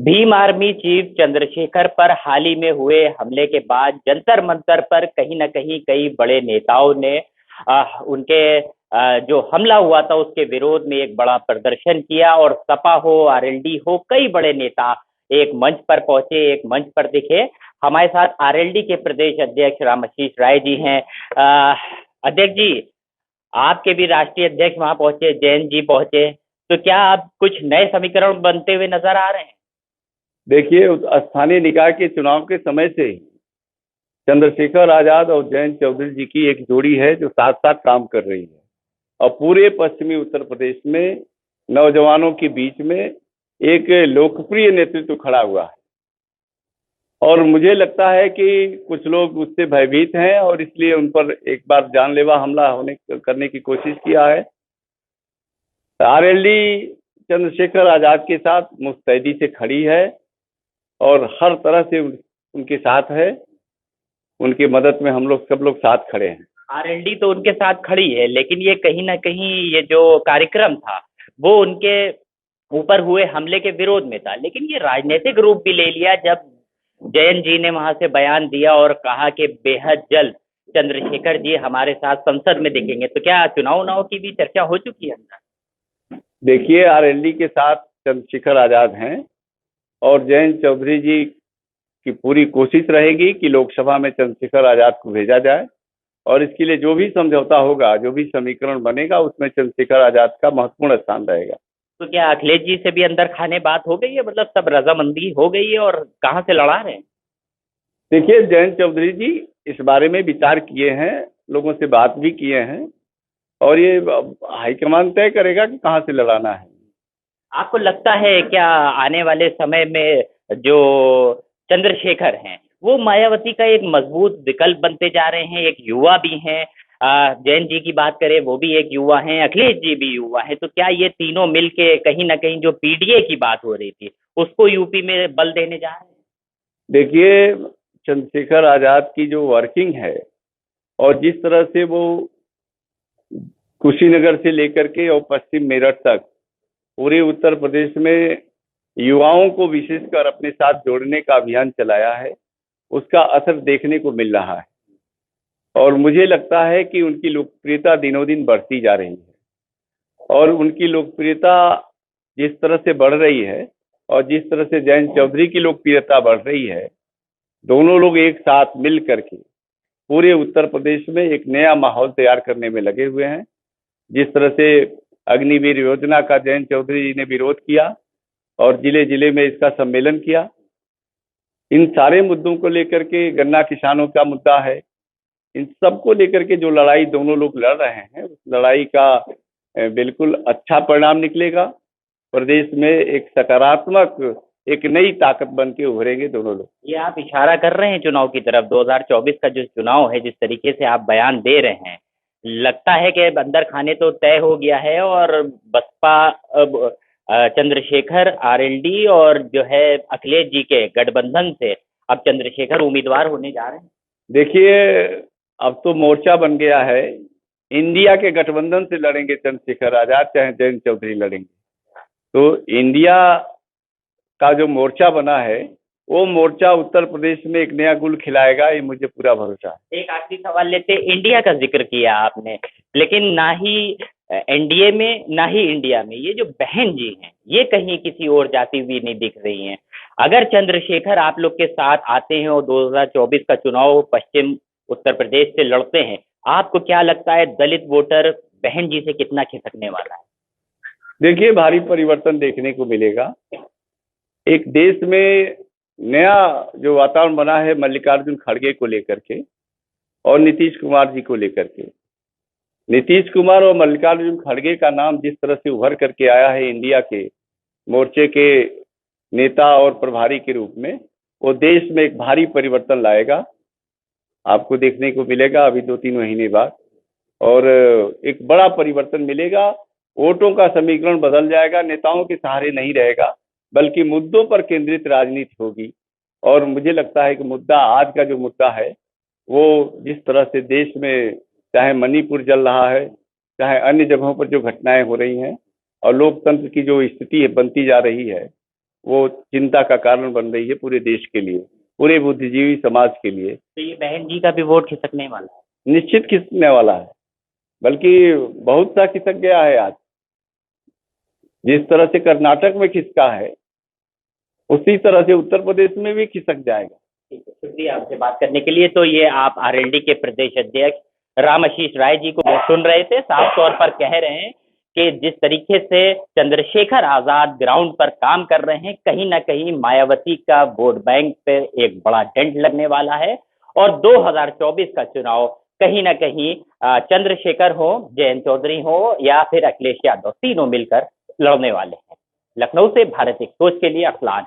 Bhim army chief Chandrashekhar पर हाल ही में हुए हमले के बाद जंतर मंतर पर कहीं ना कहीं कई बड़े नेताओं ने उनके जो हमला हुआ था उसके विरोध में एक बड़ा प्रदर्शन किया। और सपा हो, आरएलडी हो, कई बड़े नेता एक मंच पर पहुंचे, एक मंच पर दिखे। हमारे साथ आरएलडी के प्रदेश अध्यक्ष रामाशीष राय जी हैं। अध्यक्ष जी, आपके भी राष्ट्रीय अध्यक्ष वहां पहुंचे, जैन जी पहुंचे, तो क्या आप कुछ नए समीकरण बनते हुए नजर आ रहे हैं? देखिए, स्थानीय निकाय के चुनाव के समय से ही चंद्रशेखर आजाद और जयंत चौधरी जी की एक जोड़ी है जो साथ साथ काम कर रही है। और पूरे पश्चिमी उत्तर प्रदेश में नौजवानों के बीच में एक लोकप्रिय नेतृत्व खड़ा हुआ है। और मुझे लगता है कि कुछ लोग उससे भयभीत हैं और इसलिए उन पर एक बार जानलेवा हमला करने की कोशिश किया है। आरएलडी चंद्रशेखर आजाद के साथ मुस्तैदी से खड़ी है और हर तरह से उनके साथ है। उनकी मदद में हम लोग सब लोग साथ खड़े हैं। आरएलडी तो उनके साथ खड़ी है, लेकिन ये कहीं ना कहीं ये जो कार्यक्रम था वो उनके ऊपर हुए हमले के विरोध में था, लेकिन ये राजनीतिक रूप भी ले लिया जब जयंत जी ने वहां से बयान दिया और कहा कि बेहद जल्द चंद्रशेखर जी हमारे साथ संसद में दिखेंगे। तो क्या चुनाव की भी चर्चा हो चुकी है अंदर? देखिए, आरएलडी के साथ चंद्रशेखर आजाद हैं और जयंत चौधरी जी की पूरी कोशिश रहेगी कि लोकसभा में चंद्रशेखर आजाद को भेजा जाए। और इसके लिए जो भी समझौता होगा, जो भी समीकरण बनेगा, उसमें चंद्रशेखर आजाद का महत्वपूर्ण स्थान रहेगा। तो क्या अखिलेश जी से भी अंदर खाने बात हो गई है? मतलब सब रजामंदी हो गई है और कहाँ से लड़ा रहे हैं? देखिए, जयंत चौधरी जी इस बारे में विचार किए हैं, लोगों से बात भी किए हैं और ये हाईकमान तय करेगा कि कहाँ से लड़ाना है। आपको लगता है क्या आने वाले समय में जो चंद्रशेखर हैं वो मायावती का एक मजबूत विकल्प बनते जा रहे हैं? एक युवा भी हैं, जैन जी की बात करें वो भी एक युवा हैं, अखिलेश जी भी युवा हैं, तो क्या ये तीनों मिलके कहीं ना कहीं जो पीडीए की बात हो रही थी उसको यूपी में बल देने जा रहे हैं? देखिए, चंद्रशेखर आजाद की जो वर्किंग है और जिस तरह से वो कुशीनगर से लेकर के और पश्चिम मेरठ तक पूरे उत्तर प्रदेश में युवाओं को विशेषकर अपने साथ जोड़ने का अभियान चलाया है, उसका असर देखने को मिल रहा है। और मुझे लगता है कि उनकी लोकप्रियता दिनों दिन बढ़ती जा रही है। और उनकी लोकप्रियता जिस तरह से बढ़ रही है और जिस तरह से जयंत चौधरी की लोकप्रियता बढ़ रही है, दोनों लोग एक साथ मिल करके पूरे उत्तर प्रदेश में एक नया माहौल तैयार करने में लगे हुए हैं। जिस तरह से अग्निवीर योजना का जयंत चौधरी जी ने विरोध किया और जिले जिले में इसका सम्मेलन किया, इन सारे मुद्दों को लेकर के, गन्ना किसानों का मुद्दा है, इन सब को लेकर के जो लड़ाई दोनों लोग लड़ रहे हैं, उस लड़ाई का बिल्कुल अच्छा परिणाम निकलेगा। प्रदेश में एक सकारात्मक, एक नई ताकत बन के उभरेंगे दोनों लोग। ये आप इशारा कर रहे हैं चुनाव की तरफ? 2024 का जो चुनाव है, जिस तरीके से आप बयान दे रहे हैं, लगता है कि अंदर खाने तो तय हो गया है और बसपा अब चंद्रशेखर, आरएलडी और जो है अखिलेश जी के गठबंधन से अब चंद्रशेखर उम्मीदवार होने जा रहे हैं। देखिए, अब तो मोर्चा बन गया है, इंडिया के गठबंधन से लड़ेंगे चंद्रशेखर आजाद, चाहे जयंत चौधरी लड़ेंगे। तो इंडिया का जो मोर्चा बना है वो मोर्चा उत्तर प्रदेश में एक नया गुल खिलाएगा, ये मुझे पूरा भरोसा है। एक आखिरी सवाल लेते, इंडिया का जिक्र किया आपने, लेकिन ना ही एनडीए में ना ही इंडिया में ये जो बहन जी हैं ये कहीं किसी और जाती हुई नहीं दिख रही हैं। अगर चंद्रशेखर आप लोग के साथ आते हैं और 2024 का चुनाव पश्चिम उत्तर प्रदेश से लड़ते हैं, आपको क्या लगता है दलित वोटर बहन जी से कितना खिसकने वाला है? देखिए, भारी परिवर्तन देखने को मिलेगा। एक देश में नया जो वातावरण बना है मल्लिकार्जुन खड़गे को लेकर के और नीतीश कुमार जी को लेकर के। नीतीश कुमार और मल्लिकार्जुन खड़गे का नाम जिस तरह से उभर करके आया है इंडिया के मोर्चे के नेता और प्रभारी के रूप में, वो देश में एक भारी परिवर्तन लाएगा, आपको देखने को मिलेगा अभी 2-3 महीने बाद। और एक बड़ा परिवर्तन मिलेगा, वोटों का समीकरण बदल जाएगा, नेताओं के सहारे नहीं रहेगा बल्कि मुद्दों पर केंद्रित राजनीति होगी। और मुझे लगता है कि मुद्दा, आज का जो मुद्दा है वो जिस तरह से देश में चाहे मणिपुर जल रहा है, चाहे अन्य जगहों पर जो घटनाएं हो रही हैं और लोकतंत्र की जो स्थिति बनती जा रही है, वो चिंता का कारण बन रही है पूरे देश के लिए, पूरे बुद्धिजीवी समाज के लिए। तो ये बहन जी का भी वोट खिसकने वाला है। निश्चित खिसकने वाला है, बल्कि बहुत सा खिसक गया है। आज जिस तरह से कर्नाटक में खिसका है, उसी तरह से उत्तर प्रदेश में भी खिसक जाएगा। ठीक है, शुक्रिया आपसे बात करने के लिए। तो ये आप आरएलडी के प्रदेश अध्यक्ष रामाशीष राय जी को सुन रहे थे। साफ तौर पर कह रहे हैं कि जिस तरीके से चंद्रशेखर आजाद ग्राउंड पर काम कर रहे हैं, कहीं ना कहीं मायावती का वोट बैंक पे एक बड़ा डेंट लगने वाला है और 2024 का चुनाव कहीं ना कहीं चंद्रशेखर हो, जयंत चौधरी हो या फिर अखिलेश यादव, तीनों मिलकर लड़ने वाले हैं। लखनऊ से भारत एक्सपोज के लिए अफलान।